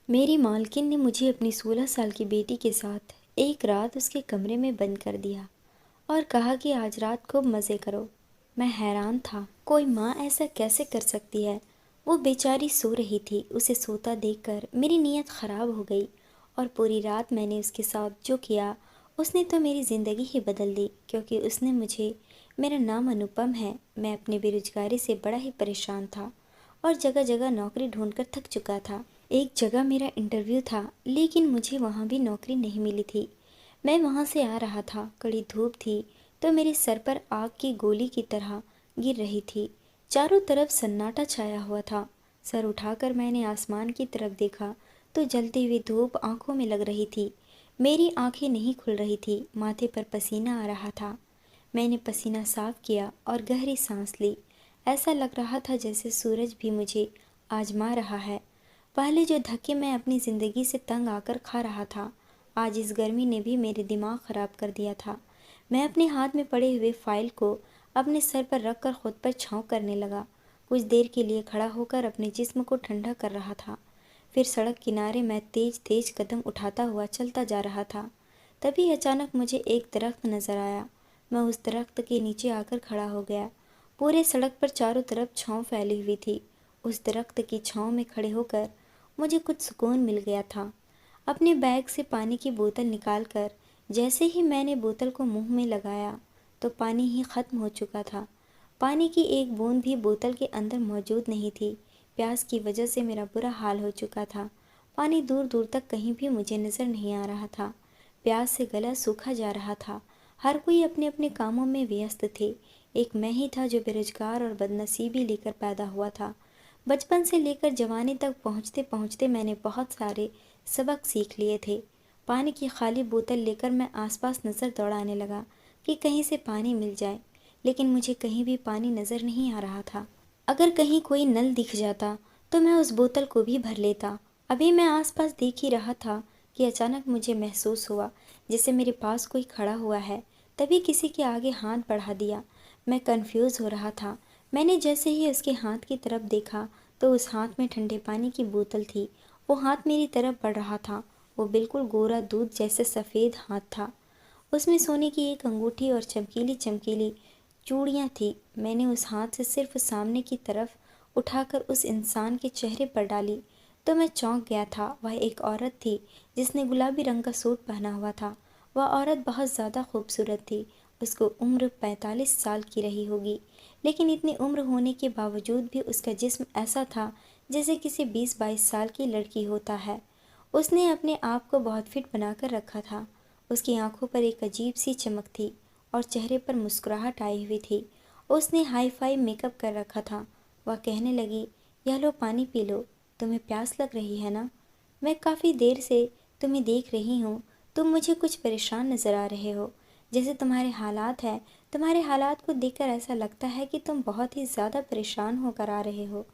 मेरी मालकिन ने मुझे अपनी 16 साल की बेटी के साथ एक रात उसके कमरे में बंद कर दिया और कहा कि आज रात खूब मज़े करो। मैं हैरान था, कोई माँ ऐसा कैसे कर सकती है। वो बेचारी सो रही थी, उसे सोता देखकर मेरी नीयत ख़राब हो गई और पूरी रात मैंने उसके साथ जो किया उसने तो मेरी ज़िंदगी ही बदल दी, क्योंकि उसने मुझे, मेरा नाम अनुपम है, मैं अपनी बेरोजगारी से बड़ा ही परेशान था और जगह जगह नौकरी ढूंढकर थक चुका था। एक जगह मेरा इंटरव्यू था, लेकिन मुझे वहाँ भी नौकरी नहीं मिली थी। मैं वहाँ से आ रहा था, कड़ी धूप थी तो मेरे सर पर आग की गोली की तरह गिर रही थी। चारों तरफ सन्नाटा छाया हुआ था। सर उठाकर मैंने आसमान की तरफ देखा तो जलती हुई धूप आंखों में लग रही थी। मेरी आंखें नहीं खुल रही थी, माथे पर पसीना आ रहा था। मैंने पसीना साफ किया और गहरी सांस ली। ऐसा लग रहा था जैसे सूरज भी मुझे आजमा रहा है। पहले जो धक्के मैं अपनी ज़िंदगी से तंग आकर खा रहा था, आज इस गर्मी ने भी मेरे दिमाग ख़राब कर दिया था। मैं अपने हाथ में पड़े हुए फाइल को अपने सर पर रखकर खुद पर छाँव करने लगा। कुछ देर के लिए खड़ा होकर अपने जिस्म को ठंडा कर रहा था। फिर सड़क किनारे मैं तेज तेज कदम उठाता हुआ चलता जा रहा था। तभी अचानक मुझे एक दरख्त नजर आया। मैं उस दरख्त के नीचे आकर खड़ा हो गया। पूरे सड़क पर चारों तरफ छाँव फैली हुई थी। उस दरख्त की छाँव में खड़े होकर मुझे कुछ सुकून मिल गया था। अपने बैग से पानी की बोतल निकालकर जैसे ही मैंने बोतल को मुंह में लगाया तो पानी ही खत्म हो चुका था। पानी की एक बूंद भी बोतल के अंदर मौजूद नहीं थी। प्यास की वजह से मेरा बुरा हाल हो चुका था। पानी दूर दूर तक कहीं भी मुझे नजर नहीं आ रहा था। प्यास से गला सूखा जा रहा था। हर कोई अपने अपने कामों में व्यस्त थे। एक मैं ही था जो बेरोजगार और बदनसीबी लेकर पैदा हुआ था। बचपन से लेकर जवानी तक पहुँचते पहुँचते मैंने बहुत सारे सबक सीख लिए थे। पानी की खाली बोतल लेकर मैं आसपास नज़र दौड़ाने लगा कि कहीं से पानी मिल जाए, लेकिन मुझे कहीं भी पानी नज़र नहीं आ रहा था। अगर कहीं कोई नल दिख जाता तो मैं उस बोतल को भी भर लेता। अभी मैं आसपास देख ही रहा था कि अचानक मुझे महसूस हुआ जैसे मेरे पास कोई खड़ा हुआ है। तभी किसी के आगे हाथ बढ़ा दिया। मैं कंफ्यूज हो रहा था। मैंने जैसे ही उसके हाथ की तरफ देखा तो उस हाथ में ठंडे पानी की बोतल थी। वो हाथ मेरी तरफ बढ़ रहा था। वो बिल्कुल गोरा दूध जैसे सफ़ेद हाथ था। उसमें सोने की एक अंगूठी और चमकीली चमकीली चूड़ियाँ थी। मैंने उस हाथ से सिर्फ सामने की तरफ उठाकर उस इंसान के चेहरे पर डाली तो मैं चौंक गया था। वह एक औरत थी जिसने गुलाबी रंग का सूट पहना हुआ था। वह औरत बहुत ज़्यादा खूबसूरत थी। उसको उम्र 45 साल की रही होगी, लेकिन इतनी उम्र होने के बावजूद भी उसका जिस्म ऐसा था जैसे किसी 20-22 साल की लड़की होता है। उसने अपने आप को बहुत फिट बनाकर रखा था। उसकी आंखों पर एक अजीब सी चमक थी और चेहरे पर मुस्कुराहट आई हुई थी। उसने हाई फाई मेकअप कर रखा था। वह कहने लगी, यह लो पानी पी लो, तुम्हें प्यास लग रही है ना? मैं काफ़ी देर से तुम्हें देख रही हूँ। तुम मुझे कुछ परेशान नज़र आ रहे हो। जैसे तुम्हारे हालात हैं, तुम्हारे हालात को देखकर ऐसा लगता है कि तुम बहुत ही ज़्यादा परेशान होकर आ रहे हो।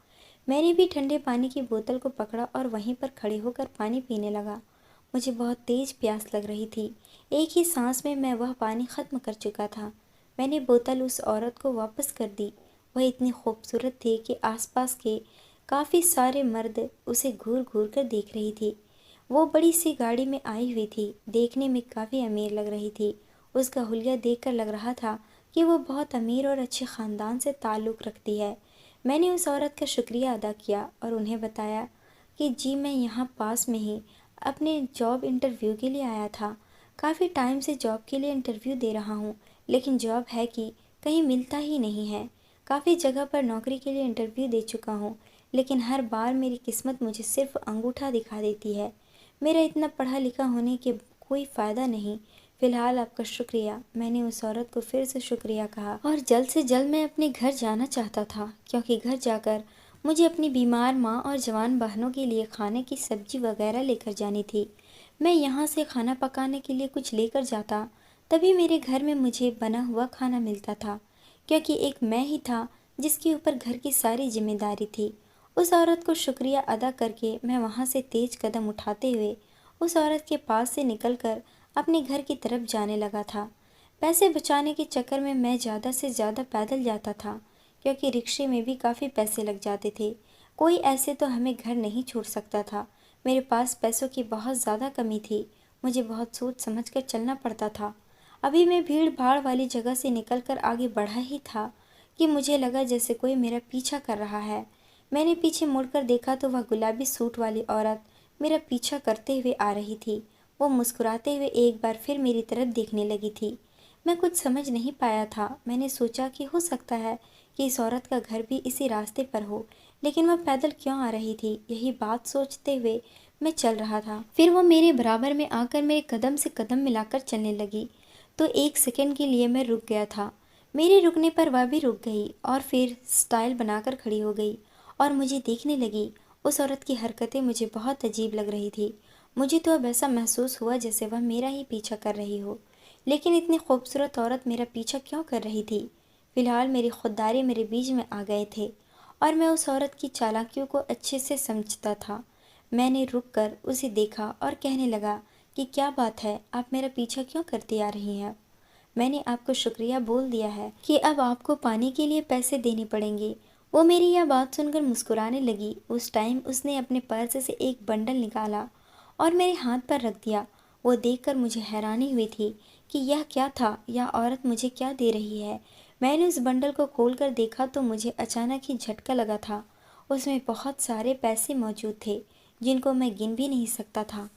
मैंने भी ठंडे पानी की बोतल को पकड़ा और वहीं पर खड़े होकर पानी पीने लगा। मुझे बहुत तेज प्यास लग रही थी। एक ही सांस में मैं वह पानी ख़त्म कर चुका था। मैंने बोतल उस औरत को वापस कर दी। वह इतनी खूबसूरत थी कि आसपास के काफ़ी सारे मर्द उसे घूर घूर कर देख रही थी। वो बड़ी सी गाड़ी में आई हुई थी, देखने में काफ़ी अमीर लग रही थी। उसका हुलिया देखकर लग रहा था कि वो बहुत अमीर और अच्छे ख़ानदान से ताल्लुक़ रखती है। मैंने उस औरत का शुक्रिया अदा किया और उन्हें बताया कि जी मैं यहाँ पास में ही अपने जॉब इंटरव्यू के लिए आया था। काफ़ी टाइम से जॉब के लिए इंटरव्यू दे रहा हूँ, लेकिन जॉब है कि कहीं मिलता ही नहीं है। काफ़ी जगह पर नौकरी के लिए इंटरव्यू दे चुका हूँ, लेकिन हर बार मेरी किस्मत मुझे सिर्फ अंगूठा दिखा देती है। मेरा इतना पढ़ा लिखा होने के कोई फ़ायदा नहीं। फ़िलहाल आपका शुक्रिया। मैंने उस औरत को फिर से शुक्रिया कहा और जल्द से जल्द मैं अपने घर जाना चाहता था, क्योंकि घर जाकर मुझे अपनी बीमार माँ और जवान बहनों के लिए खाने की सब्जी वगैरह लेकर जानी थी। मैं यहाँ से खाना पकाने के लिए कुछ लेकर जाता, तभी मेरे घर में मुझे बना हुआ खाना मिलता था, क्योंकि एक मैं ही था जिसके ऊपर घर की सारी जिम्मेदारी थी। उस औरत को शुक्रिया अदा करके मैं वहाँ से तेज कदम उठाते हुए उस औरत के पास से निकलकर अपने घर की तरफ जाने लगा था। पैसे बचाने के चक्कर में मैं ज़्यादा से ज़्यादा पैदल जाता था, क्योंकि रिक्शे में भी काफ़ी पैसे लग जाते थे। कोई ऐसे तो हमें घर नहीं छोड़ सकता था। मेरे पास पैसों की बहुत ज़्यादा कमी थी। मुझे बहुत सोच समझ कर चलना पड़ता था। अभी मैं भीड़ भाड़ वाली जगह से निकलकर आगे बढ़ा ही था कि मुझे लगा जैसे कोई मेरा पीछा कर रहा है। मैंने पीछे मुड़कर देखा तो वह गुलाबी सूट वाली औरत मेरा पीछा करते हुए आ रही थी। वो मुस्कुराते हुए एक बार फिर मेरी तरफ देखने लगी थी। मैं कुछ समझ नहीं पाया था। मैंने सोचा कि हो सकता है कि इस औरत का घर भी इसी रास्ते पर हो, लेकिन वह पैदल क्यों आ रही थी, यही बात सोचते हुए मैं चल रहा था। फिर वो मेरे बराबर में आकर मेरे कदम से कदम मिलाकर चलने लगी, तो एक सेकंड के लिए मैं रुक गया था। मेरे रुकने पर वह भी रुक गई और फिर स्टाइल बनाकर खड़ी हो गई और मुझे देखने लगी। उस औरत की हरकतें मुझे बहुत अजीब लग रही थी। मुझे तो अब ऐसा महसूस हुआ जैसे वह मेरा ही पीछा कर रही हो। लेकिन इतनी खूबसूरत औरत मेरा पीछा क्यों कर रही थी? फिलहाल मेरी खुददारी मेरे बीच में आ गए थे और मैं उस औरत की चालाकियों को अच्छे से समझता था। मैंने रुककर उसे देखा और कहने लगा कि क्या बात है, आप मेरा पीछा क्यों करती आ रही हैं? मैंने आपको शुक्रिया बोल दिया है कि अब आपको पानी के लिए पैसे देने पड़ेंगे। वो मेरी यह बात सुनकर मुस्कुराने लगी। उस टाइम उसने अपने पर्स से एक बंडल निकाला और मेरे हाथ पर रख दिया। वो देखकर मुझे हैरानी हुई थी कि यह क्या था, यह औरत मुझे क्या दे रही है। मैंने उस बंडल को खोलकर देखा तो मुझे अचानक ही झटका लगा था। उसमें बहुत सारे पैसे मौजूद थे जिनको मैं गिन भी नहीं सकता था,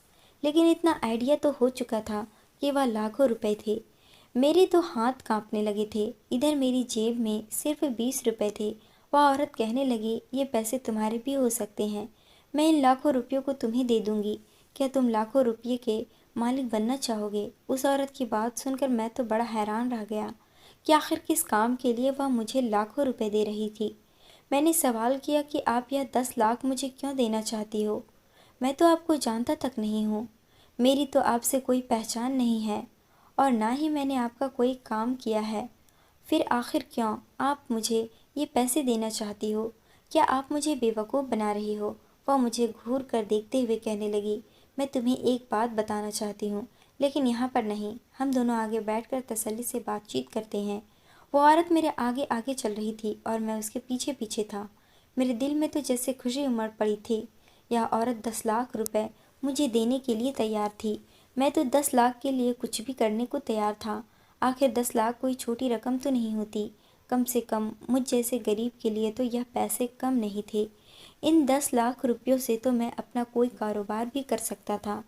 लेकिन इतना आइडिया तो हो चुका था कि वह लाखों रुपए थे। मेरे तो हाथ कांपने लगे थे। इधर मेरी जेब में सिर्फ 20 रुपए थे। वह औरत कहने लगी, ये पैसे तुम्हारे भी हो सकते हैं, मैं इन लाखों रुपयों को तुम्हें दे दूंगी। क्या तुम लाखों रुपये के मालिक बनना चाहोगे? उस औरत की बात सुनकर मैं तो बड़ा हैरान रह गया कि आखिर किस काम के लिए वह मुझे लाखों रुपए दे रही थी। मैंने सवाल किया कि आप यह 10 लाख मुझे क्यों देना चाहती हो? मैं तो आपको जानता तक नहीं हूँ। मेरी तो आपसे कोई पहचान नहीं है और ना ही मैंने आपका कोई काम किया है। फिर आखिर क्यों आप मुझे ये पैसे देना चाहती हो? क्या आप मुझे बेवकूफ़ बना रही हो? वह मुझे घूर कर देखते हुए कहने लगी, मैं तुम्हें एक बात बताना चाहती हूँ, लेकिन यहाँ पर नहीं। हम दोनों आगे बैठकर तसल्ली से बातचीत करते हैं। वो औरत मेरे आगे आगे चल रही थी और मैं उसके पीछे पीछे था। मेरे दिल में तो जैसे खुशी उमड़ पड़ी थी। यह औरत 10 लाख रुपए मुझे देने के लिए तैयार थी। मैं तो 10 लाख के लिए कुछ भी करने को तैयार था। आखिर 10 लाख कोई छोटी रकम तो नहीं होती। कम से कम मुझ जैसे गरीब के लिए तो यह पैसे कम नहीं थे। इन 10 लाख रुपयों से तो मैं अपना कोई कारोबार भी कर सकता था।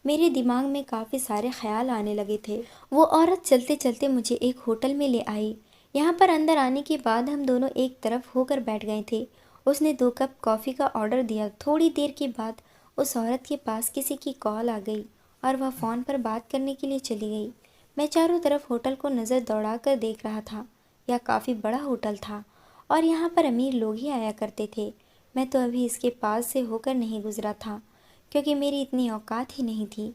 मेरे दिमाग में काफ़ी सारे ख्याल आने लगे थे। वो औरत चलते चलते मुझे एक होटल में ले आई। यहाँ पर अंदर आने के बाद हम दोनों एक तरफ होकर बैठ गए थे। उसने 2 कप कॉफ़ी का ऑर्डर दिया। थोड़ी देर के बाद उस औरत के पास किसी की कॉल आ गई और वह फ़ोन पर बात करने के लिए चली गई। मैं चारों तरफ होटल को नज़र दौड़ाकर देख रहा था। यह काफ़ी बड़ा होटल था और यहाँ पर अमीर लोग ही आया करते थे। मैं तो अभी इसके पास से होकर नहीं गुजरा था, क्योंकि मेरी इतनी औकात ही नहीं थी।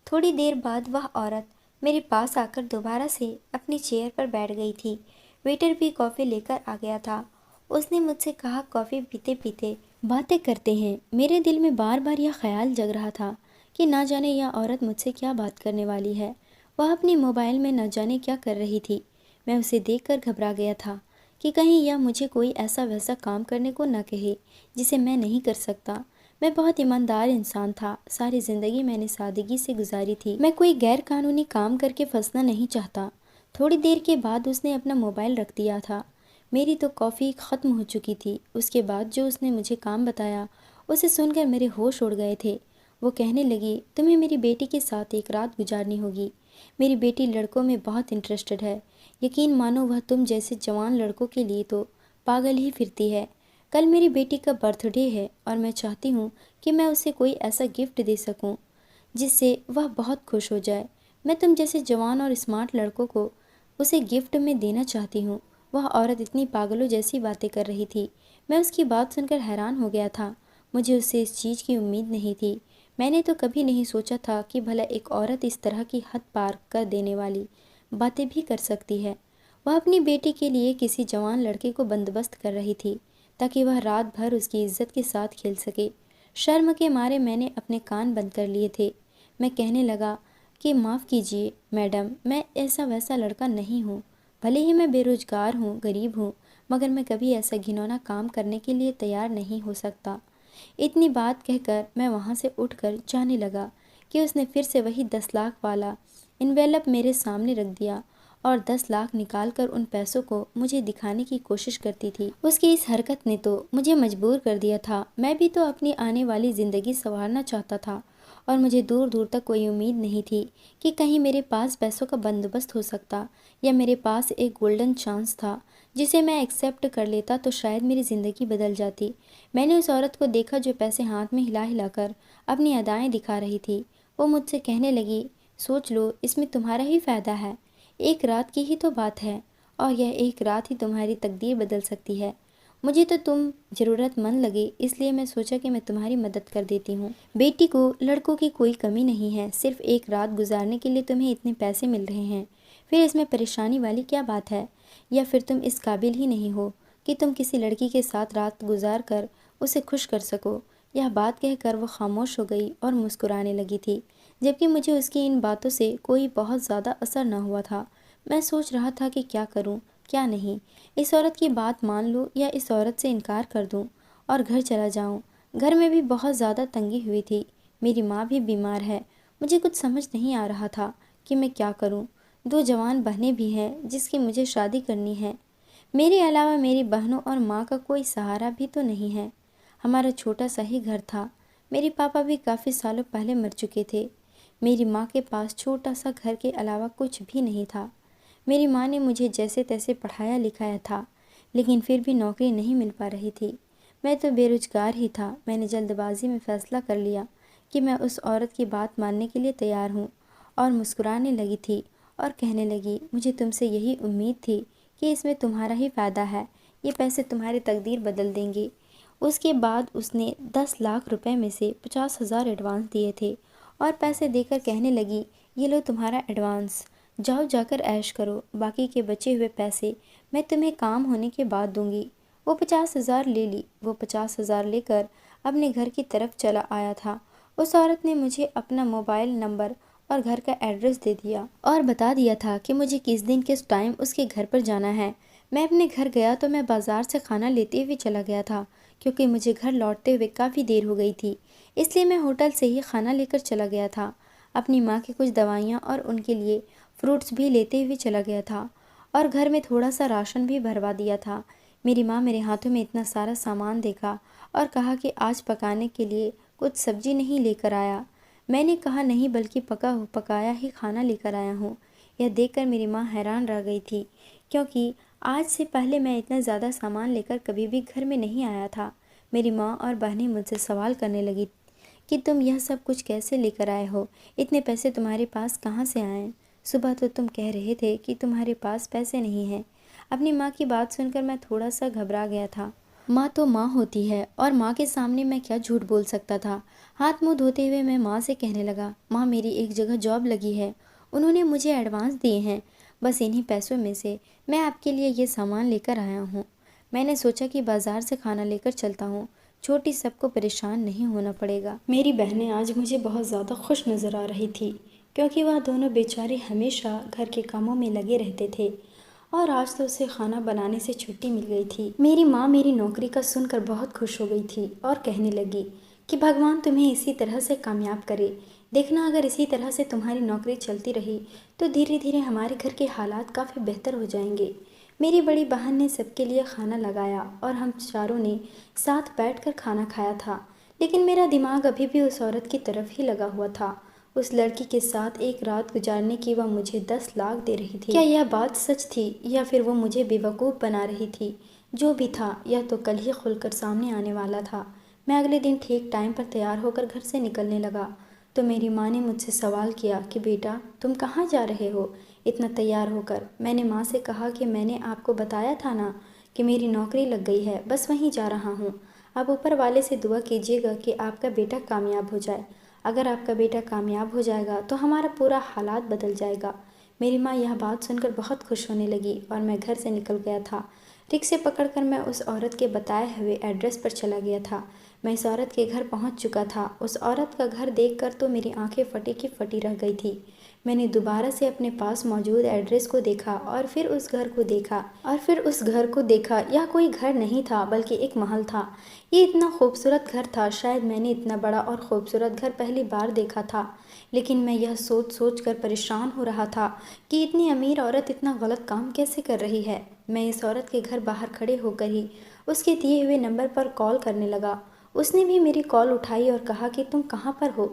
थोड़ी देर बाद वह औरत मेरे पास आकर दोबारा से अपनी चेयर पर बैठ गई थी। वेटर भी कॉफ़ी लेकर आ गया था। उसने मुझसे कहा, कॉफ़ी पीते पीते बातें करते हैं। मेरे दिल में बार बार यह ख्याल जग रहा था कि ना जाने यह औरत मुझसे क्या बात करने वाली है। वह अपने मोबाइल में न जाने क्या कर रही थी। मैं उसे देखकर घबरा गया था कि कहीं यह मुझे कोई ऐसा वैसा काम करने को न कहे जिसे मैं नहीं कर सकता। मैं बहुत ईमानदार इंसान था। सारी ज़िंदगी मैंने सादगी से गुजारी थी। मैं कोई गैर कानूनी काम करके फंसना नहीं चाहता। थोड़ी देर के बाद उसने अपना मोबाइल रख दिया था। मेरी तो कॉफ़ी ख़त्म हो चुकी थी। उसके बाद जो उसने मुझे काम बताया उसे सुनकर मेरे होश उड़ गए थे। वो कहने लगी, तुम्हें मेरी बेटी के साथ एक रात गुजारनी होगी। मेरी बेटी लड़कों में बहुत इंटरेस्टेड है। यकीन मानो वह तुम जैसे जवान लड़कों के लिए तो पागल ही फिरती है। कल मेरी बेटी का बर्थडे है और मैं चाहती हूँ कि मैं उसे कोई ऐसा गिफ्ट दे सकूँ जिससे वह बहुत खुश हो जाए। मैं तुम जैसे जवान और स्मार्ट लड़कों को उसे गिफ्ट में देना चाहती हूँ। वह औरत इतनी पागलों जैसी बातें कर रही थी। मैं उसकी बात सुनकर हैरान हो गया था। मुझे उससे इस चीज़ की उम्मीद नहीं थी। मैंने तो कभी नहीं सोचा था कि भला एक औरत इस तरह की हद पार कर देने वाली बातें भी कर सकती है। वह अपनी बेटी के लिए किसी जवान लड़के को बंदोबस्त कर रही थी ताकि वह रात भर उसकी इज्जत के साथ खेल सके। शर्म के मारे मैंने अपने कान बंद कर लिए थे। मैं कहने लगा कि माफ़ कीजिए मैडम, मैं ऐसा वैसा लड़का नहीं हूँ। भले ही मैं बेरोजगार हूँ, गरीब हूँ, मगर मैं कभी ऐसा घिनौना काम करने के लिए तैयार नहीं हो सकता। इतनी बात कहकर मैं वहाँ से उठकर जाने लगा कि उसने फिर से वही 10 लाख वाला इन्वेलप मेरे सामने रख दिया और 10 लाख निकालकर उन पैसों को मुझे दिखाने की कोशिश करती थी। उसकी इस हरकत ने तो मुझे मजबूर कर दिया था। मैं भी तो अपनी आने वाली ज़िंदगी संवारना चाहता था और मुझे दूर दूर तक कोई उम्मीद नहीं थी कि कहीं मेरे पास पैसों का बंदोबस्त हो सकता या मेरे पास एक गोल्डन चांस था जिसे मैं एक्सेप्ट कर लेता तो शायद मेरी ज़िंदगी बदल जाती। मैंने उस औरत को देखा जो पैसे हाथ में हिला हिलाकर अपनी अदाएं दिखा रही थी। वो मुझसे कहने लगी, सोच लो, इसमें तुम्हारा ही फ़ायदा है। एक रात की ही तो बात है और यह एक रात ही तुम्हारी तकदीर बदल सकती है। मुझे तो तुम ज़रूरतमंद लगे, इसलिए मैं सोचा कि मैं तुम्हारी मदद कर देती हूँ। बेटी को लड़कों की कोई कमी नहीं है, सिर्फ एक रात गुजारने के लिए तुम्हें इतने पैसे मिल रहे हैं, फिर इसमें परेशानी वाली क्या बात है? या फिर तुम इस काबिल ही नहीं हो कि तुम किसी लड़की के साथ रात गुजार कर उसे खुश कर सको? यह बात कहकर वो खामोश हो गई और मुस्कुराने लगी थी, जबकि मुझे उसकी इन बातों से कोई बहुत ज़्यादा असर न हुआ था। मैं सोच रहा था कि क्या करूं, क्या नहीं, इस औरत की बात मान लूं या इस औरत से इनकार कर दूं और घर चला जाऊं। घर में भी बहुत ज़्यादा तंगी हुई थी, मेरी माँ भी बीमार है। मुझे कुछ समझ नहीं आ रहा था कि मैं क्या करूं। 2 जवान बहनें भी हैं जिसकी मुझे शादी करनी है। मेरे अलावा मेरी बहनों और माँ का कोई सहारा भी तो नहीं है। हमारा छोटा सा ही घर था। मेरे पापा भी काफ़ी सालों पहले मर चुके थे। मेरी माँ के पास छोटा सा घर के अलावा कुछ भी नहीं था। मेरी माँ ने मुझे जैसे तैसे पढ़ाया लिखाया था, लेकिन फिर भी नौकरी नहीं मिल पा रही थी। मैं तो बेरोजगार ही था। मैंने जल्दबाजी में फ़ैसला कर लिया कि मैं उस औरत की बात मानने के लिए तैयार हूँ और मुस्कुराने लगी थी और कहने लगी, मुझे तुमसे यही उम्मीद थी कि इसमें तुम्हारा ही फ़ायदा है, ये पैसे तुम्हारी तकदीर बदल देंगे। उसके बाद उसने 10 लाख रुपए में से 50,000 एडवांस दिए थे और पैसे देकर कहने लगी, ये लो तुम्हारा एडवांस, जाओ जाकर ऐश करो, बाकी के बचे हुए पैसे मैं तुम्हें काम होने के बाद दूंगी। वो 50,000 ले ली। वो 50,000 लेकर अपने घर की तरफ चला आया था। उस औरत ने मुझे अपना मोबाइल नंबर और घर का एड्रेस दे दिया और बता दिया था कि मुझे किस दिन किस टाइम उसके घर पर जाना है। मैं अपने घर गया तो मैं बाज़ार से खाना लेते हुए चला गया था, क्योंकि मुझे घर लौटते हुए काफ़ी देर हो गई थी, इसलिए मैं होटल से ही खाना लेकर चला गया था। अपनी माँ की कुछ दवाइयाँ और उनके लिए फ्रूट्स भी लेते हुए चला गया था और घर में थोड़ा सा राशन भी भरवा दिया था। मेरी माँ मेरे हाथों में इतना सारा सामान देखा और कहा कि आज पकाने के लिए कुछ सब्जी नहीं लेकर आया। मैंने कहा नहीं, बल्कि पकाया ही खाना लेकर आया हूँ। यह देखकर मेरी माँ हैरान रह गई थी, क्योंकि आज से पहले मैं इतना ज़्यादा सामान लेकर कभी भी घर में नहीं आया था। मेरी माँ और बहनें मुझसे सवाल करने लगी कि तुम यह सब कुछ कैसे लेकर आए हो, इतने पैसे तुम्हारे पास कहाँ से आए? सुबह तो तुम कह रहे थे कि तुम्हारे पास पैसे नहीं हैं। अपनी माँ की बात सुनकर मैं थोड़ा सा घबरा गया था। माँ तो माँ होती है और माँ के सामने मैं क्या झूठ बोल सकता था। हाथ मुंह धोते हुए मैं माँ से कहने लगा, माँ मेरी एक जगह जॉब लगी है, उन्होंने मुझे एडवांस दिए हैं, बस इन्हीं पैसों में से मैं आपके लिए ये सामान लेकर आया हूँ। मैंने सोचा कि बाज़ार से खाना लेकर चलता हूँ, छोटी सबको परेशान नहीं होना पड़ेगा। मेरी बहनें आज मुझे बहुत ज़्यादा खुश नज़र आ रही थी, क्योंकि वह दोनों बेचारे हमेशा घर के कामों में लगे रहते थे और आज तो उसे खाना बनाने से छुट्टी मिल गई थी। मेरी माँ मेरी नौकरी का सुनकर बहुत खुश हो गई थी और कहने लगी कि भगवान तुम्हें इसी तरह से कामयाब करे। देखना, अगर इसी तरह से तुम्हारी नौकरी चलती रही तो धीरे धीरे हमारे घर के हालात काफ़ी बेहतर हो जाएंगे। मेरी बड़ी बहन ने सबके लिए खाना लगाया और हम चारों ने साथ बैठकर खाना खाया था, लेकिन मेरा दिमाग अभी भी उस औरत की तरफ ही लगा हुआ था। उस लड़की के साथ एक रात गुजारने की वह मुझे 10 लाख दे रही थी। क्या यह बात सच थी या फिर वो मुझे बेवकूफ़ बना रही थी? जो भी था, यह तो कल ही खुलकर सामने आने वाला था। मैं अगले दिन ठीक टाइम पर तैयार होकर घर से निकलने लगा तो मेरी माँ ने मुझसे सवाल किया कि बेटा तुम कहाँ जा रहे हो इतना तैयार होकर? मैंने माँ से कहा कि मैंने आपको बताया था ना कि मेरी नौकरी लग गई है, बस वहीं जा रहा हूँ। आप ऊपर वाले से दुआ कीजिएगा कि आपका बेटा कामयाब हो जाए। अगर आपका बेटा कामयाब हो जाएगा तो हमारा पूरा हालात बदल जाएगा। मेरी माँ यह बात सुनकर बहुत खुश होने लगी और मैं घर से निकल गया था। रिक्शे पकड़कर मैं उस औरत के बताए हुए एड्रेस पर चला गया था। मैं इस औरत के घर पहुंच चुका था। उस औरत का घर देखकर तो मेरी आंखें फटी की फटी रह गई थी। मैंने दोबारा से अपने पास मौजूद एड्रेस को देखा और फिर उस घर को देखा। यह कोई घर नहीं था बल्कि एक महल था। ये इतना खूबसूरत घर था, शायद मैंने इतना बड़ा और खूबसूरत घर पहली बार देखा था। लेकिन मैं यह सोच सोच कर परेशान हो रहा था कि इतनी अमीर औरत इतना गलत काम कैसे कर रही है। मैं इस औरत के घर बाहर खड़े होकर ही उसके दिए हुए नंबर पर कॉल करने लगा। उसने भी मेरी कॉल उठाई और कहा कि तुम कहाँ पर हो।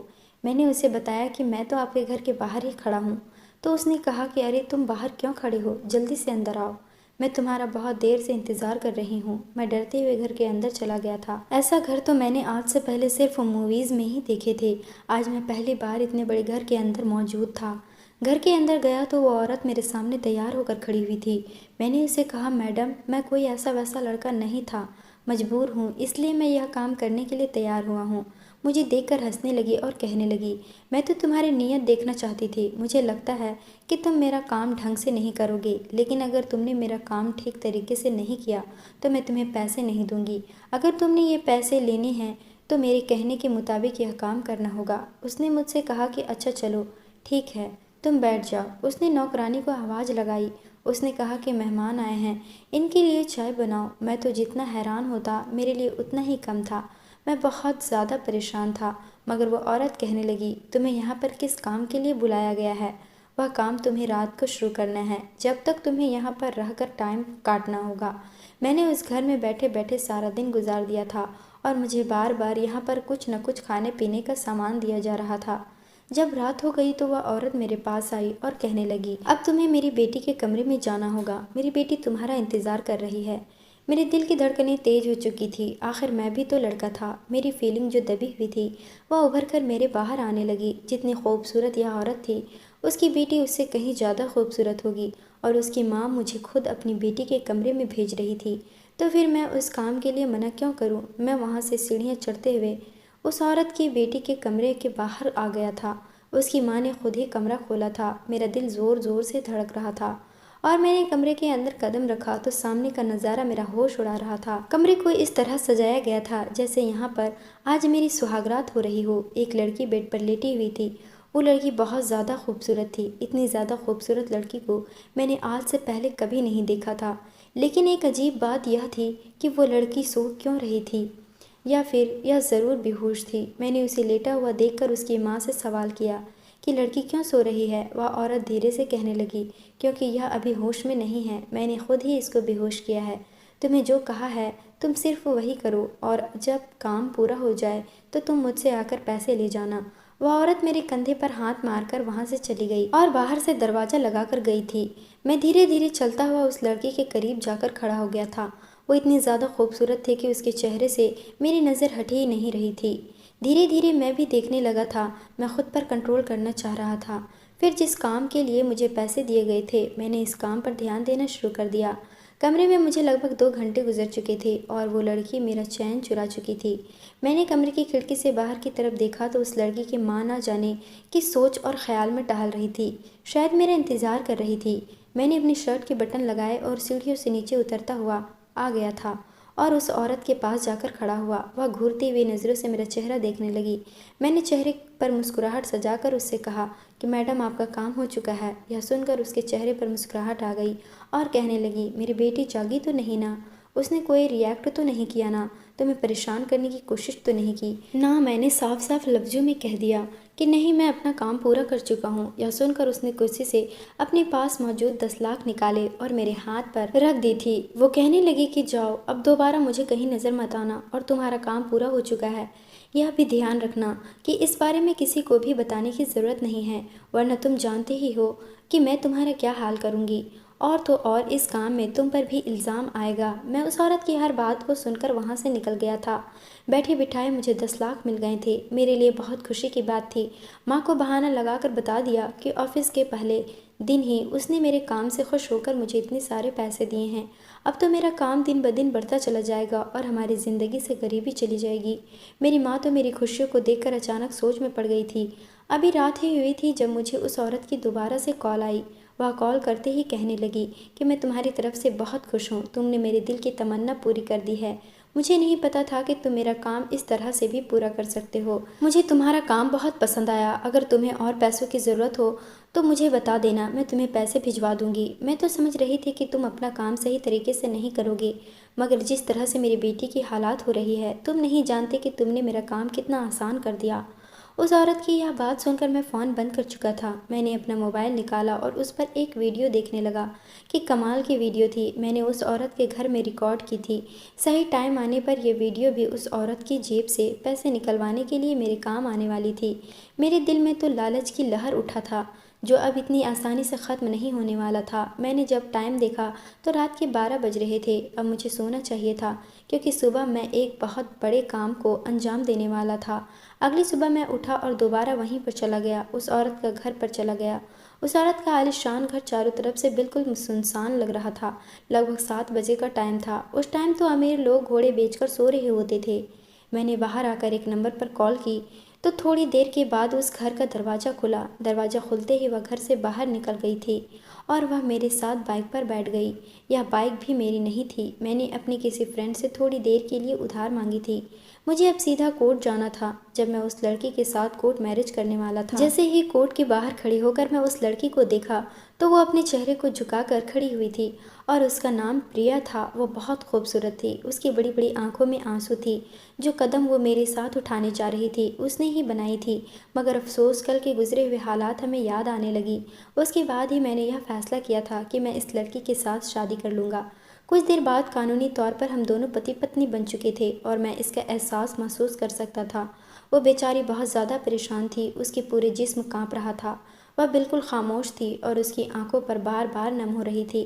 मैंने उसे बताया कि मैं तो आपके घर के बाहर ही खड़ा हूँ। तो उसने कहा कि अरे तुम बाहर क्यों खड़े हो, जल्दी से अंदर आओ, मैं तुम्हारा बहुत देर से इंतज़ार कर रही हूँ। मैं डरते हुए घर के अंदर चला गया था। ऐसा घर तो मैंने आज से पहले सिर्फ मूवीज़ में ही देखे थे। आज मैं पहली बार इतने बड़े घर के अंदर मौजूद था। घर के अंदर गया तो वो औरत मेरे सामने तैयार होकर खड़ी हुई थी। मैंने उसे कहा, मैडम मैं कोई ऐसा वैसा लड़का नहीं था, मजबूर हूँ इसलिए मैं यह काम करने के लिए तैयार हुआ हूँ। मुझे देखकर हंसने लगी और कहने लगी, मैं तो तुम्हारी नीयत देखना चाहती थी। मुझे लगता है कि तुम मेरा काम ढंग से नहीं करोगे, लेकिन अगर तुमने मेरा काम ठीक तरीके से नहीं किया तो मैं तुम्हें पैसे नहीं दूंगी। अगर तुमने ये पैसे लेने हैं तो मेरे कहने के मुताबिक यह काम करना होगा। उसने मुझसे कहा कि अच्छा चलो ठीक है, तुम बैठ जाओ। उसने नौकरानी को आवाज़ लगाई। उसने कहा कि मेहमान आए हैं, इनके लिए चाय बनाओ। मैं तो जितना हैरान होता मेरे लिए उतना ही कम था। मैं बहुत ज़्यादा परेशान था। मगर वो औरत कहने लगी, तुम्हें यहाँ पर किस काम के लिए बुलाया गया है? वह काम तुम्हें रात को शुरू करना है, जब तक तुम्हें यहाँ पर रहकर टाइम काटना होगा। मैंने उस घर में बैठे बैठे सारा दिन गुजार दिया था और मुझे बार बार यहाँ पर कुछ न कुछ खाने पीने का सामान दिया जा रहा था। जब रात हो गई तो वह औरत मेरे पास आई और कहने लगी, अब तुम्हें मेरी बेटी के कमरे में जाना होगा, मेरी बेटी तुम्हारा इंतज़ार कर रही है। मेरे दिल की धड़कनें तेज हो चुकी थी। आखिर मैं भी तो लड़का था। मेरी फीलिंग जो दबी हुई थी वह उभर कर मेरे बाहर आने लगी। जितनी खूबसूरत यह औरत थी, उसकी बेटी उससे कहीं ज़्यादा खूबसूरत होगी और उसकी माँ मुझे खुद अपनी बेटी के कमरे में भेज रही थी। तो फिर मैं उस काम के लिए मना क्यों करूँ। मैं वहाँ से सीढ़ियाँ चढ़ते हुए उस औरत की बेटी के कमरे के बाहर आ गया था। उसकी माँ ने खुद ही कमरा खोला था। मेरा दिल ज़ोर ज़ोर से धड़क रहा था और मैंने कमरे के अंदर कदम रखा तो सामने का नज़ारा मेरा होश उड़ा रहा था। कमरे को इस तरह सजाया गया था जैसे यहाँ पर आज मेरी सुहागरात हो रही हो। एक लड़की बेड पर लेटी हुई थी। वो लड़की बहुत ज़्यादा खूबसूरत थी। इतनी ज़्यादा खूबसूरत लड़की को मैंने आज से पहले कभी नहीं देखा था। लेकिन एक अजीब बात यह थी कि वो लड़की सो क्यों रही थी, या फिर यह ज़रूर बेहोश थी। मैंने उसे लेटा हुआ देखकर उसकी माँ से सवाल किया कि लड़की क्यों सो रही है। वह औरत धीरे से कहने लगी, क्योंकि यह अभी होश में नहीं है, मैंने खुद ही इसको बेहोश किया है। तुम्हें जो कहा है तुम सिर्फ वही करो और जब काम पूरा हो जाए तो तुम मुझसे आकर पैसे ले जाना। वह औरत मेरे कंधे पर हाथ मारकर वहां से चली गई और बाहर से दरवाज़ा लगाकर गई थी। मैं धीरे धीरे चलता हुआ उस लड़की के करीब जाकर खड़ा हो गया था। वो इतनी ज़्यादा खूबसूरत थी कि उसके चेहरे से मेरी नज़र हट ही नहीं रही थी। धीरे धीरे मैं भी देखने लगा था। मैं खुद पर कंट्रोल करना चाह रहा था। फिर जिस काम के लिए मुझे पैसे दिए गए थे, मैंने इस काम पर ध्यान देना शुरू कर दिया। कमरे में मुझे लगभग 2 घंटे गुजर चुके थे और वो लड़की मेरा चैन चुरा चुकी थी। मैंने कमरे की खिड़की से बाहर की तरफ देखा तो उस लड़की की माँ ना जाने किस सोच और ख्याल में टहल रही थी। शायद मेरा इंतज़ार कर रही थी। मैंने अपनी शर्ट के बटन लगाए और सीढ़ियों से नीचे उतरता हुआ आ गया था और उस औरत के पास जाकर खड़ा हुआ। वह घूरती हुई नज़रों से मेरा चेहरा देखने लगी। मैंने चेहरे पर मुस्कुराहट सजाकर उससे कहा कि मैडम आपका काम हो चुका है। यह सुनकर उसके चेहरे पर मुस्कुराहट आ गई और कहने लगी, मेरी बेटी जागी तो नहीं ना? उसने कोई रिएक्ट तो नहीं किया ना? तुम्हें परेशान करने की कोशिश तो नहीं की ना? मैंने साफ साफ लफ्ज़ों में कह दिया कि नहीं, मैं अपना काम पूरा कर चुका हूँ। यह सुनकर उसने कुर्सी से अपने पास मौजूद 10 लाख निकाले और मेरे हाथ पर रख दी थी। वो कहने लगी कि जाओ, अब दोबारा मुझे कहीं नज़र मत आना और तुम्हारा काम पूरा हो चुका है। यह भी ध्यान रखना कि इस बारे में किसी को भी बताने की ज़रूरत नहीं है, वरना तुम जानते ही हो कि मैं तुम्हारा क्या हाल करूँगी। और तो और इस काम में तुम पर भी इल्ज़ाम आएगा। मैं उस औरत की हर बात को सुनकर वहाँ से निकल गया था। बैठे बिठाए मुझे 10 लाख मिल गए थे। मेरे लिए बहुत खुशी की बात थी। माँ को बहाना लगाकर बता दिया कि ऑफिस के पहले दिन ही उसने मेरे काम से खुश होकर मुझे इतने सारे पैसे दिए हैं। अब तो मेरा काम दिन ब दिन बढ़ता चला जाएगा और हमारी ज़िंदगी से गरीबी चली जाएगी। मेरी माँ तो मेरी खुशियों को देखकर अचानक सोच में पड़ गई थी। अभी रात ही हुई थी जब मुझे उस औरत की दोबारा से कॉल आई। वह कॉल करते ही कहने लगी कि मैं तुम्हारी तरफ से बहुत खुश हूँ, तुमने मेरे दिल की तमन्ना पूरी कर दी है। मुझे नहीं पता था कि तुम मेरा काम इस तरह से भी पूरा कर सकते हो। मुझे तुम्हारा काम बहुत पसंद आया। अगर तुम्हें और पैसों की ज़रूरत हो तो मुझे बता देना, मैं तुम्हें पैसे भिजवा दूंगी। मैं तो समझ रही थी कि तुम अपना काम सही तरीके से नहीं करोगे, मगर जिस तरह से मेरी बेटी की हालात हो रही है, तुम नहीं जानते कि तुमने मेरा काम कितना आसान कर दिया। उस औरत की यह बात सुनकर मैं फ़ोन बंद कर चुका था। मैंने अपना मोबाइल निकाला और उस पर एक वीडियो देखने लगा कि कमाल की वीडियो थी। मैंने उस औरत के घर में रिकॉर्ड की थी। सही टाइम आने पर यह वीडियो भी उस औरत की जेब से पैसे निकलवाने के लिए मेरे काम आने वाली थी। मेरे दिल में तो लालच की लहर उठा था, जो अब इतनी आसानी से ख़त्म नहीं होने वाला था। मैंने जब टाइम देखा तो रात के 12 बज रहे थे। अब मुझे सोना चाहिए था, क्योंकि सुबह मैं एक बहुत बड़े काम को अंजाम देने वाला था। अगली सुबह मैं उठा और दोबारा वहीं पर चला गया, उस औरत का घर पर चला गया। उस औरत का आलीशान घर चारों तरफ से बिल्कुल सुनसान लग रहा था। लगभग 7 बजे का टाइम था। उस टाइम तो अमीर लोग घोड़े बेचकर सो रहे होते थे। मैंने बाहर आकर एक नंबर पर कॉल की तो थोड़ी देर के बाद उस घर का दरवाज़ा खुला। दरवाज़ा खुलते ही वह घर से बाहर निकल गई थी और वह मेरे साथ बाइक पर बैठ गई। यह बाइक भी मेरी नहीं थी, मैंने अपनी किसी फ्रेंड से थोड़ी देर के लिए उधार मांगी थी। मुझे अब सीधा कोर्ट जाना था। जब मैं उस लड़की के साथ कोर्ट मैरिज करने वाला था, जैसे ही कोर्ट के बाहर खड़ी होकर मैं उस लड़की को देखा तो वो अपने चेहरे को झुकाकर खड़ी हुई थी और उसका नाम प्रिया था। वो बहुत खूबसूरत थी। उसकी बड़ी बड़ी आंखों में आंसू थी। जो कदम वो मेरे साथ उठाने जा रही थी उसने ही बनाई थी, मगर अफसोस कल के गुजरे हुए हालात हमें याद आने लगी। उसके बाद ही मैंने यह फैसला किया था कि मैं इस लड़की के साथ शादी कर लूँगा। कुछ देर बाद कानूनी तौर पर हम दोनों पति पत्नी बन चुके थे और मैं इसका एहसास महसूस कर सकता था। वो बेचारी बहुत ज़्यादा परेशान थी। उसके पूरे जिस्म कांप रहा था। वह बिल्कुल खामोश थी और उसकी आंखों पर बार बार नम हो रही थी।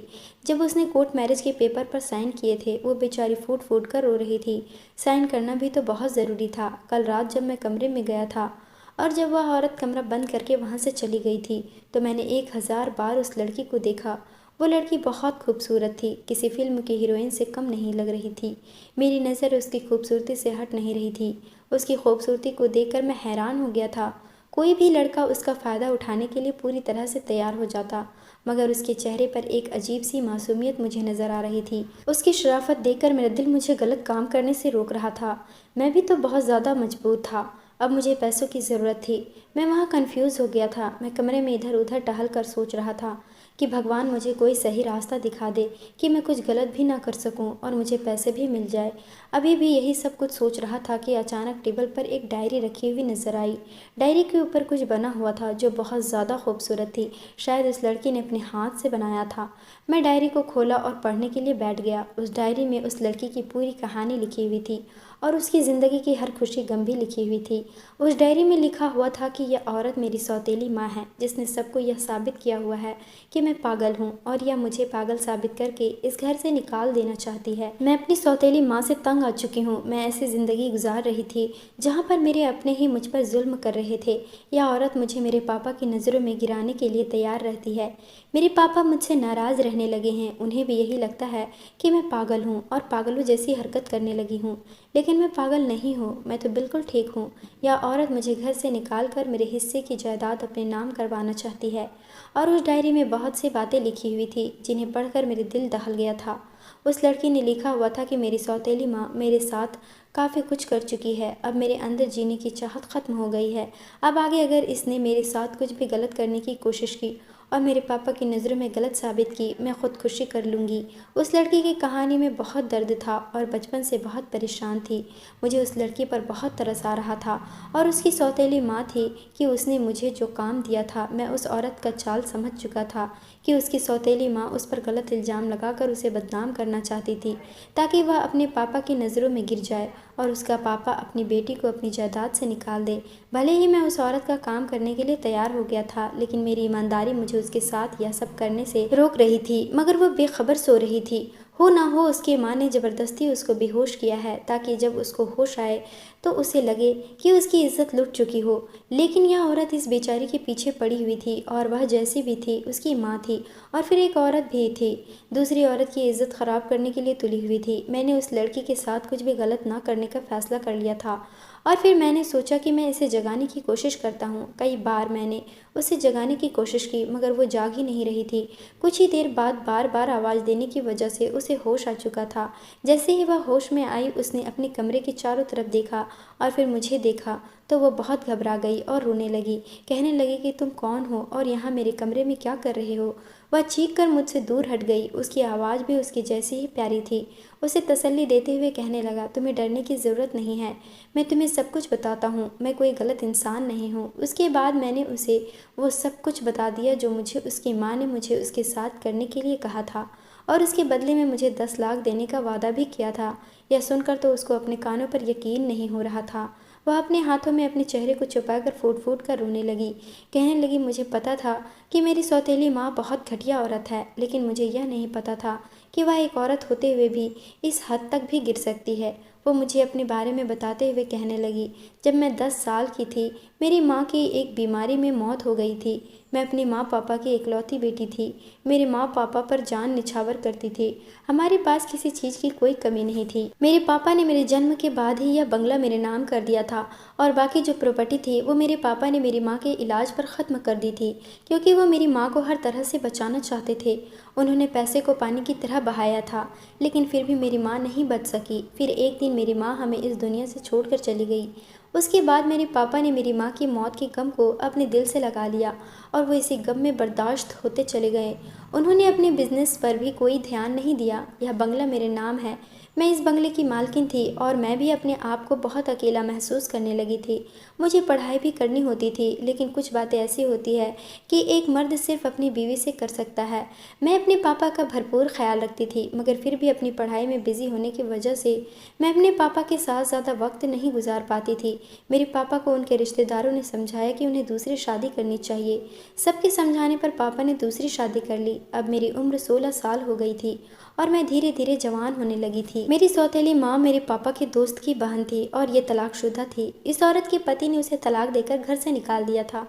जब उसने कोर्ट मैरिज के पेपर पर साइन किए थे, वो बेचारी फूट फूट कर रो रही थी। साइन करना भी तो बहुत ज़रूरी था। कल रात जब मैं कमरे में गया था और जब वह औरत कमरा बंद करके वहाँ से चली गई थी, तो मैंने 1000 बार उस लड़की को देखा। वो लड़की बहुत खूबसूरत थी, किसी फिल्म की हीरोइन से कम नहीं लग रही थी। मेरी नज़र उसकी खूबसूरती से हट नहीं रही थी। उसकी खूबसूरती को देखकर मैं हैरान हो गया था। कोई भी लड़का उसका फ़ायदा उठाने के लिए पूरी तरह से तैयार हो जाता, मगर उसके चेहरे पर एक अजीब सी मासूमियत मुझे नज़र आ रही थी। उसकी शराफत देखकर मेरा दिल मुझे गलत काम करने से रोक रहा था। मैं भी तो बहुत ज़्यादा मजबूर था। अब मुझे पैसों की ज़रूरत थी। मैं वहाँ कंफ्यूज हो गया था। मैं कमरे में इधर उधर टहल कर सोच रहा था कि भगवान मुझे कोई सही रास्ता दिखा दे कि मैं कुछ गलत भी ना कर सकूं और मुझे पैसे भी मिल जाए। अभी भी यही सब कुछ सोच रहा था कि अचानक टेबल पर एक डायरी रखी हुई नजर आई। डायरी के ऊपर कुछ बना हुआ था जो बहुत ज़्यादा खूबसूरत थी। शायद उस लड़की ने अपने हाथ से बनाया था। मैं डायरी को खोला और पढ़ने के लिए बैठ गया। उस डायरी में उस लड़की की पूरी कहानी लिखी हुई थी और उसकी ज़िंदगी की हर खुशी गम भी लिखी हुई थी। उस डायरी में लिखा हुआ था कि यह औरत मेरी सौतेली माँ है, जिसने सबको यह साबित किया हुआ है कि मैं पागल हूँ और यह मुझे पागल साबित करके इस घर से निकाल देना चाहती है। मैं अपनी सौतेली माँ से तंग आ चुकी हूँ। मैं ऐसी ज़िंदगी गुजार रही थी जहाँ पर मेरे अपने ही मुझ पर जुल्म कर रहे थे। यह औरत मुझे मेरे पापा की नज़रों में गिराने के लिए तैयार रहती है। मेरे पापा मुझसे नाराज़ रहने लगे हैं। उन्हें भी यही लगता है कि मैं पागल हूँ और पागलों जैसी हरकत करने लगी हूँ, लेकिन मैं पागल नहीं हूँ। मैं तो बिल्कुल ठीक हूँ। यह औरत मुझे घर से निकाल कर मेरे हिस्से की जायदाद अपने नाम करवाना चाहती है। और उस डायरी में बहुत सी बातें लिखी हुई थी जिन्हें पढ़कर मेरे दिल दहल गया था। उस लड़की ने लिखा हुआ था कि मेरी सौतेली माँ मेरे साथ काफ़ी कुछ कर चुकी है। अब मेरे अंदर जीने की चाहत ख़त्म हो गई है। अब आगे अगर इसने मेरे साथ कुछ भी गलत करने की कोशिश की और मेरे पापा की नज़रों में गलत साबित की, मैं खुदकुशी कर लूँगी। उस लड़की की कहानी में बहुत दर्द था और बचपन से बहुत परेशान थी। मुझे उस लड़की पर बहुत तरस आ रहा था और उसकी सौतेली माँ थी कि उसने मुझे जो काम दिया था, मैं उस औरत का चाल समझ चुका था कि उसकी सौतेली माँ उस पर गलत इल्ज़ाम लगाकर उसे बदनाम करना चाहती थी ताकि वह अपने पापा की नज़रों में गिर जाए और उसका पापा अपनी बेटी को अपनी जायदाद से निकाल दे। भले ही मैं उस औरत का काम करने के लिए तैयार हो गया था, लेकिन मेरी ईमानदारी मुझे उसके साथ यह सब करने से रोक रही थी। मगर वह बेखबर सो रही थी। हो ना हो उसकी माँ ने ज़बरदस्ती उसको बेहोश किया है ताकि जब उसको होश आए तो उसे लगे कि उसकी इज्जत लुट चुकी हो। लेकिन यह औरत इस बेचारी के पीछे पड़ी हुई थी और वह जैसी भी थी उसकी माँ थी और फिर एक औरत भी थी, दूसरी औरत की इज्जत ख़राब करने के लिए तुली हुई थी। मैंने उस लड़की के साथ कुछ भी गलत ना करने का फ़ैसला कर लिया था और फिर मैंने सोचा कि मैं इसे जगाने की कोशिश करता हूँ। कई बार मैंने उसे जगाने की कोशिश की मगर वो जाग ही नहीं रही थी। कुछ ही देर बाद बार बार आवाज़ देने की वजह से उसे होश आ चुका था। जैसे ही वह होश में आई उसने अपने कमरे के चारों तरफ देखा और फिर मुझे देखा तो वो बहुत घबरा गई और रोने लगी। कहने लगी कि तुम कौन हो और यहाँ मेरे कमरे में क्या कर रहे हो। वह चीख कर मुझसे दूर हट गई। उसकी आवाज़ भी उसकी जैसी ही प्यारी थी। उसे तसल्ली देते हुए कहने लगा, तुम्हें डरने की ज़रूरत नहीं है, मैं तुम्हें सब कुछ बताता हूँ, मैं कोई गलत इंसान नहीं हूँ। उसके बाद मैंने उसे वो सब कुछ बता दिया जो मुझे उसकी माँ ने मुझे उसके साथ करने के लिए कहा था और उसके बदले में मुझे 10 लाख देने का वादा भी किया था। यह सुनकर तो उसको अपने कानों पर यकीन नहीं हो रहा था। वह अपने हाथों में अपने चेहरे को छुपाकर फूट फूट कर रोने लगी। कहने लगी, मुझे पता था कि मेरी सौतेली माँ बहुत घटिया औरत है, लेकिन मुझे यह नहीं पता था कि वह एक औरत होते हुए भी इस हद तक भी गिर सकती है। वो मुझे अपने बारे में बताते हुए कहने लगी, जब मैं 10 साल की थी मेरी माँ की एक बीमारी में मौत हो गई थी। मैं अपनी माँ पापा की इकलौती बेटी थी। मेरे माँ पापा पर जान निछावर करती थी। हमारे पास किसी चीज़ की कोई कमी नहीं थी। मेरे पापा ने मेरे जन्म के बाद ही यह बंगला मेरे नाम कर दिया था और बाकी जो प्रॉपर्टी थी वो मेरे पापा ने मेरी माँ के इलाज पर ख़त्म कर दी थी, क्योंकि वो मेरी माँ को हर तरह से बचाना चाहते थे। उन्होंने पैसे को पानी की तरह बहाया था, लेकिन फिर भी मेरी माँ नहीं बच सकी। फिर एक दिन मेरी माँ हमें इस दुनिया से छोड़कर चली गई। उसके बाद मेरे पापा ने मेरी माँ की मौत के गम को अपने दिल से लगा लिया और वो इसी गम में बर्दाश्त होते चले गए। उन्होंने अपने बिजनेस पर भी कोई ध्यान नहीं दिया। यह बंगला मेरे नाम है, मैं इस बंगले की मालकिन थी और मैं भी अपने आप को बहुत अकेला महसूस करने लगी थी। मुझे पढ़ाई भी करनी होती थी, लेकिन कुछ बातें ऐसी होती है कि एक मर्द सिर्फ अपनी बीवी से कर सकता है। मैं अपने पापा का भरपूर ख्याल रखती थी, मगर फिर भी अपनी पढ़ाई में बिजी होने की वजह से मैं अपने पापा के साथ ज़्यादा वक्त नहीं गुजार पाती थी। मेरे पापा को उनके रिश्तेदारों ने समझाया कि उन्हें दूसरी शादी करनी चाहिए। सबके समझाने पर पापा ने दूसरी शादी कर ली। अब मेरी उम्र 16 साल हो गई थी और मैं धीरे धीरे जवान होने लगी थी। मेरी सौतेली माँ मेरे पापा के दोस्त की बहन थी और ये तलाकशुदा थी। इस औरत के पति ने उसे तलाक देकर घर से निकाल दिया था।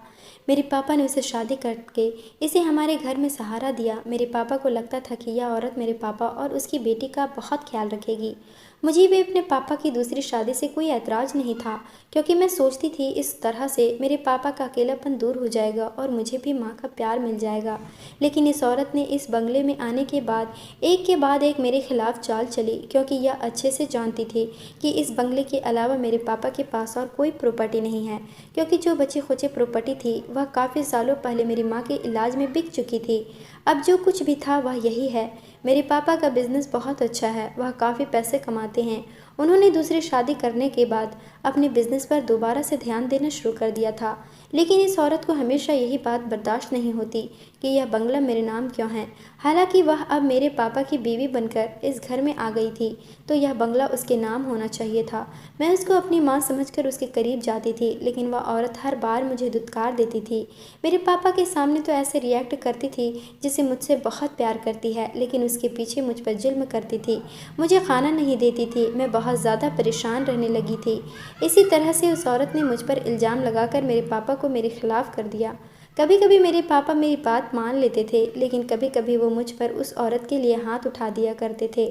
मेरे पापा ने उसे शादी करके इसे हमारे घर में सहारा दिया। मेरे पापा को लगता था कि यह औरत मेरे पापा और उसकी बेटी का बहुत ख्याल रखेगी। मुझे भी अपने पापा की दूसरी शादी से कोई ऐतराज़ नहीं था, क्योंकि मैं सोचती थी इस तरह से मेरे पापा का अकेलापन दूर हो जाएगा और मुझे भी माँ का प्यार मिल जाएगा। लेकिन इस औरत ने इस बंगले में आने के बाद एक के बाद एक मेरे खिलाफ चाल चली, क्योंकि यह अच्छे से जानती थी कि इस बंगले के अलावा मेरे पापा के पास और कोई प्रॉपर्टी नहीं है, क्योंकि जो बची खुची प्रॉपर्टी थी वह काफ़ी सालों पहले मेरी माँ के इलाज में बिक चुकी थी। अब जो कुछ भी था वह यही है। मेरे पापा का बिजनेस बहुत अच्छा है, वह काफ़ी पैसे कमाते हैं। उन्होंने दूसरी शादी करने के बाद अपने बिजनेस पर दोबारा से ध्यान देना शुरू कर दिया था, लेकिन इस औरत को हमेशा यही बात बर्दाश्त नहीं होती कि यह बंगला मेरे नाम क्यों है। हालांकि वह अब मेरे पापा की बीवी बनकर इस घर में आ गई थी, तो यह बंगला उसके नाम होना चाहिए था। मैं उसको अपनी माँ समझकर उसके करीब जाती थी, लेकिन वह औरत हर बार मुझे धुतकार देती थी। मेरे पापा के सामने तो ऐसे रिएक्ट करती थी जिसे मुझसे बहुत प्यार करती है, लेकिन उसके पीछे मुझ पर जुल्म करती थी। मुझे खाना नहीं देती थी। मैं बहुत ज़्यादा परेशान रहने लगी थी। इसी तरह से उस औरत ने मुझ पर इल्ज़ाम लगाकर मेरे पापा को मेरे खिलाफ़ कर दिया। कभी कभी मेरे पापा मेरी बात मान लेते थे, लेकिन कभी कभी वो मुझ पर उस औरत के लिए हाथ उठा दिया करते थे।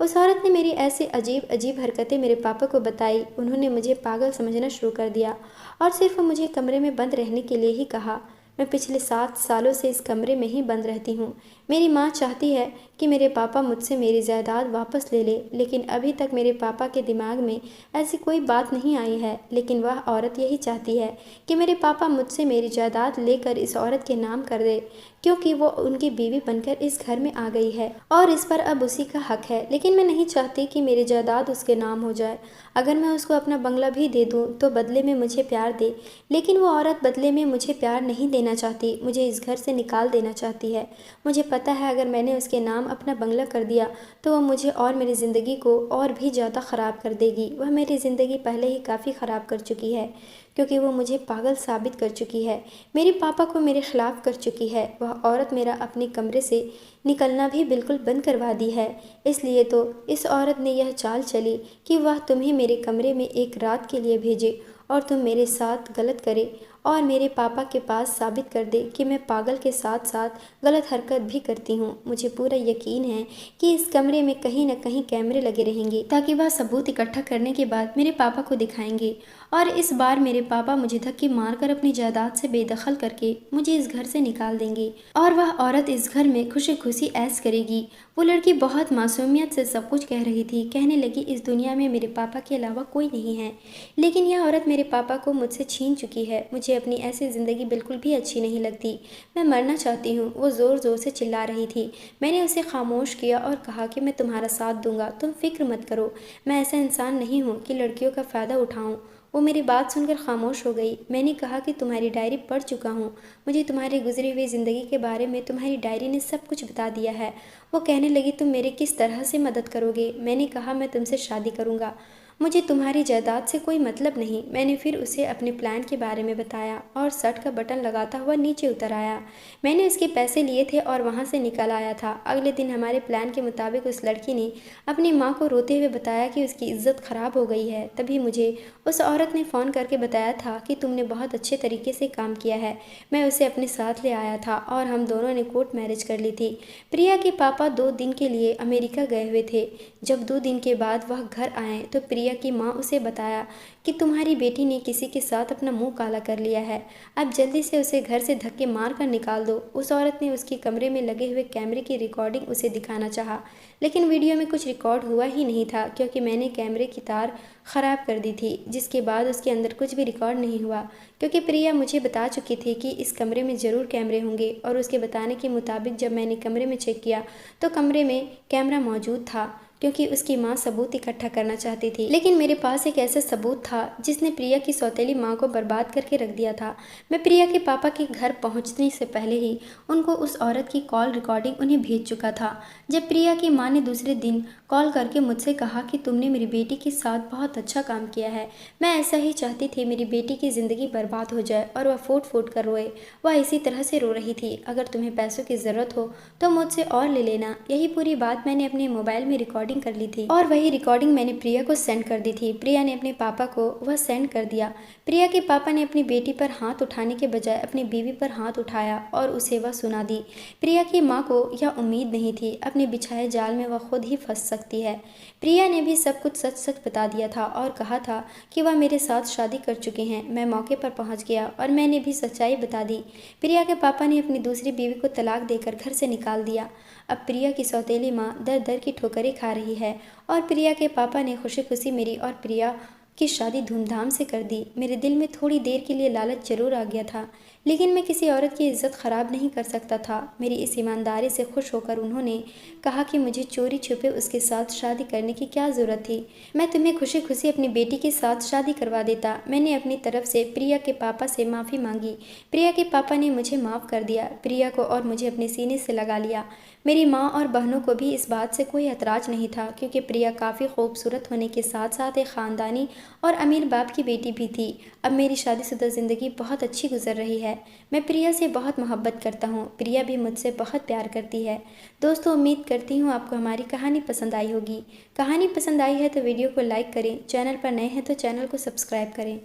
उस औरत ने मेरी ऐसे अजीब अजीब हरकतें मेरे पापा को बताई। उन्होंने मुझे पागल समझना शुरू कर दिया और सिर्फ मुझे कमरे में बंद रहने के लिए ही कहा। मैं पिछले 7 सालों से इस कमरे में ही बंद रहती हूँ। मेरी माँ चाहती है कि मेरे पापा मुझसे मेरी जायदाद वापस ले ले, लेकिन अभी तक मेरे पापा के दिमाग में ऐसी कोई बात नहीं आई है। लेकिन वह औरत यही चाहती है कि मेरे पापा मुझसे मेरी जायदाद लेकर इस औरत के नाम कर दे, क्योंकि वो उनकी बीवी बनकर इस घर में आ गई है और इस पर अब उसी का हक है। लेकिन मैं नहीं चाहती कि मेरी जायदाद उसके नाम हो जाए। अगर मैं उसको अपना बंगला भी दे दूँ तो बदले में मुझे प्यार दे, लेकिन वो औरत बदले में मुझे प्यार नहीं देना चाहती, मुझे इस घर से निकाल देना चाहती है। मुझे पता है अगर मैंने उसके नाम अपना बंगला कर दिया तो वह मुझे और मेरी ज़िंदगी को और भी ज़्यादा ख़राब कर देगी। वह मेरी ज़िंदगी पहले ही काफ़ी ख़राब कर चुकी है, क्योंकि वो मुझे पागल साबित कर चुकी है, मेरे पापा को मेरे खिलाफ़ कर चुकी है। वह औरत मेरा अपने कमरे से निकलना भी बिल्कुल बंद करवा दी है। इसलिए तो इस औरत ने यह चाल चली कि वह तुम्हें मेरे कमरे में एक रात के लिए भेजे और तुम मेरे साथ गलत करे और मेरे पापा के पास साबित कर दे कि मैं पागल के साथ साथ गलत हरकत भी करती हूँ। मुझे पूरा यकीन है कि इस कमरे में कहीं न कहीं कैमरे लगे रहेंगे ताकि वह सबूत इकट्ठा करने के बाद मेरे पापा को दिखाएंगे और इस बार मेरे पापा मुझे धक्के मारकर अपनी जायदाद से बेदखल करके मुझे इस घर से निकाल देंगे और वह औरत इस घर में खुशी खुशी ऐश करेगी। वो लड़की बहुत मासूमियत से सब कुछ कह रही थी। कहने लगी, इस दुनिया में मेरे पापा के अलावा कोई नहीं है, लेकिन यह औरत मेरे पापा को मुझसे छीन चुकी है। मुझे अपनी ऐसी ज़िंदगी बिल्कुल भी अच्छी नहीं लगती। मैं मरना चाहती हूँ। वो ज़ोर ज़ोर से चिल्ला रही थी। मैंने उसे खामोश किया और कहा कि मैं तुम्हारा साथ दूंगा, तुम फिक्र मत करो। मैं ऐसा इंसान नहीं हूँ कि लड़कियों का फ़ायदा उठाऊँ। वो मेरी बात सुनकर खामोश हो गई। मैंने कहा कि तुम्हारी डायरी पढ़ चुका हूँ। मुझे तुम्हारी गुजरी हुई ज़िंदगी के बारे में तुम्हारी डायरी ने सब कुछ बता दिया है। वो कहने लगी, तुम मेरी किस तरह से मदद करोगे? मैंने कहा, मैं तुमसे शादी करूँगा। मुझे तुम्हारी जायदाद से कोई मतलब नहीं। मैंने फिर उसे अपने प्लान के बारे में बताया और शर्ट का बटन लगाता हुआ नीचे उतर आया। मैंने उसके पैसे लिए थे और वहाँ से निकल आया था। अगले दिन हमारे प्लान के मुताबिक उस लड़की ने अपनी माँ को रोते हुए बताया कि उसकी इज्जत खराब हो गई है। तभी मुझे उस औरत ने फ़ोन करके बताया था कि तुमने बहुत अच्छे तरीके से काम किया है। मैं उसे अपने साथ ले आया था और हम दोनों ने कोर्ट मैरिज कर ली थी। प्रिया के पापा 2 दिन के लिए अमेरिका गए हुए थे। जब 2 दिन के बाद वह घर आए तो प्रिया की माँ उसे बताया कि तुम्हारी बेटी ने किसी के साथ अपना मुंह काला कर लिया है। अब जल्दी से उसे घर से धक्के मार कर निकाल दो। उस औरत ने उसके कमरे में लगे हुए कैमरे की रिकॉर्डिंग उसे दिखाना चाहा, लेकिन वीडियो में कुछ रिकॉर्ड हुआ ही नहीं था क्योंकि मैंने कैमरे की तार ख़राब कर दी थी, जिसके बाद उसके अंदर कुछ भी रिकॉर्ड नहीं हुआ क्योंकि प्रिया मुझे बता चुकी थी कि इस कमरे में ज़रूर कैमरे होंगे। और उसके बताने के मुताबिक जब मैंने कमरे में चेक किया तो कमरे में कैमरा मौजूद था क्योंकि उसकी माँ सबूत इकट्ठा करना चाहती थी। लेकिन मेरे पास एक ऐसा सबूत था जिसने प्रिया की सौतेली माँ को बर्बाद करके रख दिया था। मैं प्रिया के पापा के घर पहुँचने से पहले ही उनको उस औरत की कॉल रिकॉर्डिंग उन्हें भेज चुका था। जब प्रिया की माँ ने दूसरे दिन कॉल करके मुझसे कहा कि तुमने मेरी बेटी के साथ बहुत अच्छा काम किया है, मैं ऐसा ही चाहती थी मेरी बेटी की ज़िंदगी बर्बाद हो जाए और वह फूट फूट कर रोए। वह इसी तरह से रो रही थी। अगर तुम्हें पैसों की ज़रूरत हो तो मुझसे और ले लेना। यही पूरी बात मैंने अपने मोबाइल में रिकॉर्डिंग कर ली थी और वही रिकॉर्डिंग मैंने प्रिया को सेंड कर दी थी। प्रिया ने अपने पापा को वह सेंड कर दिया। प्रिया के पापा ने अपनी बेटी पर हाथ उठाने के बजाय अपनी बीवी पर हाथ उठाया और उसे वह सुना दी। प्रिया की माँ को यह उम्मीद नहीं थी अपने बिछाए जाल में वह खुद ही फंस सकती है। प्रिया ने भी सब कुछ सच सच बता दिया था और कहा था कि वह मेरे साथ शादी कर चुके हैं। मैं मौके पर पहुंच गया और मैंने भी सच्चाई बता दी। प्रिया के पापा ने अपनी दूसरी बीवी को तलाक देकर घर से निकाल दिया। अब प्रिया की सौतेली माँ दर दर की ठोकरें खा रही है और प्रिया के पापा ने खुशी खुशी मेरी और प्रिया की शादी धूमधाम से कर दी। मेरे दिल में थोड़ी देर के लिए लालच जरूर आ गया था, लेकिन मैं किसी औरत की इज्जत ख़राब नहीं कर सकता था। मेरी इस ईमानदारी से खुश होकर उन्होंने कहा कि मुझे चोरी छुपे उसके साथ शादी करने की क्या ज़रूरत थी। मैं तुम्हें खुशी खुशी अपनी बेटी के साथ शादी करवा देता। मैंने अपनी तरफ से प्रिया के पापा से माफ़ी मांगी। प्रिया के पापा ने मुझे माफ़ कर दिया। प्रिया को और मुझे अपने सीने से लगा लिया। मेरी माँ और बहनों को भी इस बात से कोई एतराज़ नहीं था क्योंकि प्रिया काफ़ी खूबसूरत होने के साथ साथ एक ख़ानदानी और अमीर बाप की बेटी भी थी। अब मेरी शादीशुदा ज़िंदगी बहुत अच्छी गुजर रही है। मैं प्रिया से बहुत मोहब्बत करता हूँ। प्रिया भी मुझसे बहुत प्यार करती है। दोस्तों, उम्मीद करती हूँ आपको हमारी कहानी पसंद आई होगी। कहानी पसंद आई है तो वीडियो को लाइक करें, चैनल पर नए हैं तो चैनल को सब्सक्राइब करें।